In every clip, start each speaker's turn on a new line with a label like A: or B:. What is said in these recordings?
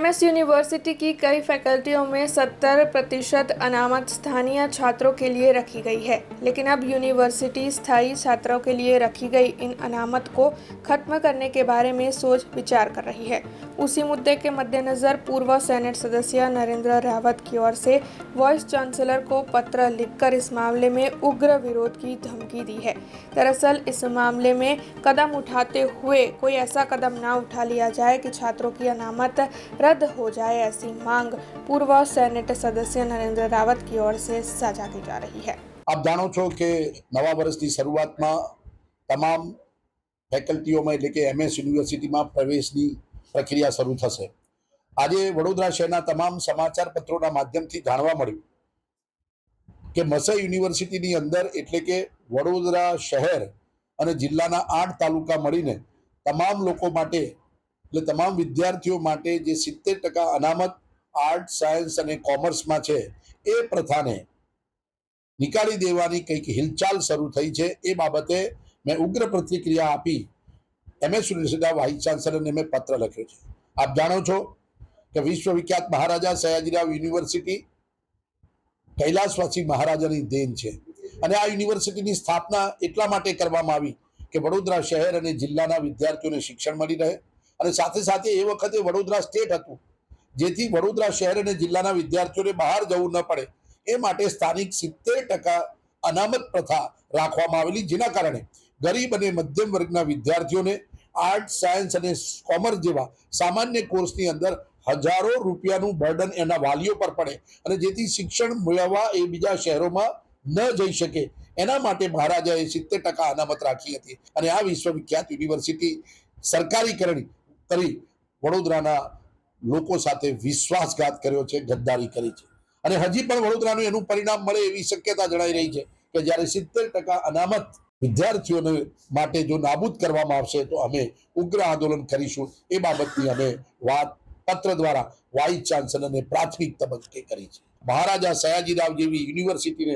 A: MS university की कई फैकल्टियों में 70% अनामत स्थानीय छात्रों के लिए रखी गई है, लेकिन अब यूनिवर्सिटी स्थायी छात्रों के लिए रखी गई इन अनामत को खत्म करने के बारे में सोच विचार कर रही है। उसी मुद्दे के मद्देनजर पूर्व सेनेट सदस्य नरेंद्र रावत की ओर से वाइस चांसलर को पत्र लिखकर इस मामले में उग्र विरोध की धमकी दी है। दरअसल इस मामले में कदम उठाते हुए कोई ऐसा कदम ना उठा लिया जाए कि छात्रों की अनामत रद्द हो जाए, ऐसी मांग पूर्व सेनेट सदस्य नरेंद्र रावत की ओर से साझा की जा रही है।
B: आप जानो छो कि नवा वर्षની શરૂઆતમાં તમામ ફેકલ્ટીઓમાં એટલે કે એમએસ યુનિવર્સિટીમાં પ્રવેશની પ્રક્રિયા શરૂ થશે। આજે વડોદરા શહેરના તમામ સમાચાર પત્રોના માધ્યમથી જાણવા મળ્યું કે મસઈ યુનિવર્સિટીની અંદર એટલે કે વડોદરા શહેર અને જિલ્લાના 8 તાલુકા મળીને તમામ લોકો માટે એટલે તમામ વિદ્યાર્થીઓ માટે જે 70% અનામત આર્ટ સાયન્સ અને કોમર્સમાં છે એ પ્રથાને निकाली देवानी कई हिलचाल शुरू थई है। ए बाबते मैं उग्र प्रतिक्रिया आपी एमएस यूनिवर्सिटी वाइस चांसलर ने मैं पत्र लख्यो छे। आप जाणो छो कि विश्वविख्यात महाराजा सयाजीराव यूनिवर्सिटी कैलासवासी महाराजानी देन छे अने आ यूनिवर्सिटीनी स्थापना एटला माटे करवामां आवी के वडोदरा शहर अने जिल्लाना विद्यार्थीओने शिक्षण मळी रहे अने साथे साथे ए वखते वडोदरा स्टेट हतुं, जेथी वडोदरा शहर अने जिल्लाना विद्यार्थीओने बहार जवुं न पड़े ए माटे स्थानिक 70% अनामत प्रथा राखवामां आवेली, जेना कारणे गरीब अने मध्यम वर्गना विद्यार्थीओने आर्ट सायन्स अने कॉमर्स जेवा सामान्य कोर्सनी अंदर हजारों रूपियानुं बर्डन एना वालीओ पर पड़े अने जेथी शिक्षण मेळववा ए बीजा शहेरोमां न जई शके एना माटे महाराजाए 70% अनामत राखी हती अने आ विश्वविख्यात युनिवर्सिटी सरकारीकरण करी वडोदराना लोको साथे विश्वासघात कर्यो छे, गद्दारी करी छे અને હજી પણ વડોદરાનું એનું પરિણામ મળે એવી શક્યતા જણાઈ રહી છે કે જ્યારે 70% અનામત વિદ્યાર્થીઓને માટે જો નાબૂદ કરવામાં આવશે તો અમે ઉગ્ર આંદોલન કરીશું। એ બાબતની અમે વાત પત્ર દ્વારા વાઇસ ચાન્સલરને પ્રાથમિક તબક્કે કરી છે। મહારાજા સયાજીરાવ જેવી યુનિવર્સિટીને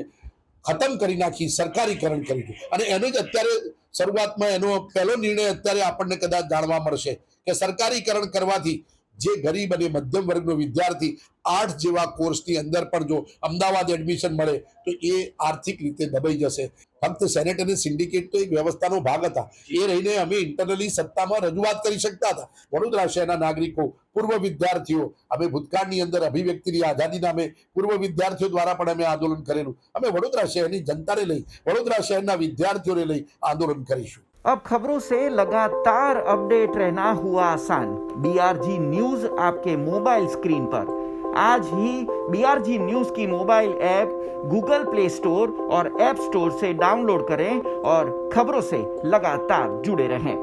B: ખતમ કરી નાખી, સરકારીકરણ કરી દીધું અને એનો જ અત્યારે શરૂઆતમાં એનો પહેલો નિર્ણય અત્યારે આપણને કદાચ જાણવા મળશે કે સરકારીકરણ કરવાથી જે ગરીબ અને મધ્યમ વર્ગનો વિદ્યાર્થી આર્ટ્સ જેવા કોર્સની અંદર પણ જો અમદાવાદ એડમિશન મળે તો એ આર્થિક રીતે દબાઈ જશે। ફક્ત સેનેટ અને સિન્ડિકેટ તો એક વ્યવસ્થાનો ભાગ હતા, એ રહીને અમે ઇન્ટરનલી સત્તામાં રજૂઆત કરી શકતા હતા। વડોદરા શહેરના નાગરિકો, પૂર્વ વિદ્યાર્થીઓ, અમે ભૂતકાળની અંદર અભિવ્યક્તિની આઝાદી નામે પૂર્વ વિદ્યાર્થીઓ દ્વારા પણ અમે આંદોલન કરેલું। અમે વડોદરા શહેરની जनता લઈ, વડોદરા શહેરના વિદ્યાર્થીઓને લઈ आंदोलन કરીશું।
C: अब खबरों से लगातार अपडेट रहना हुआ आसान। बीआरजी न्यूज आपके मोबाइल स्क्रीन पर। आज ही बीआरजी न्यूज की mobile app Google play store और ऐप स्टोर से डाउनलोड करें और खबरों से लगातार जुड़े रहें।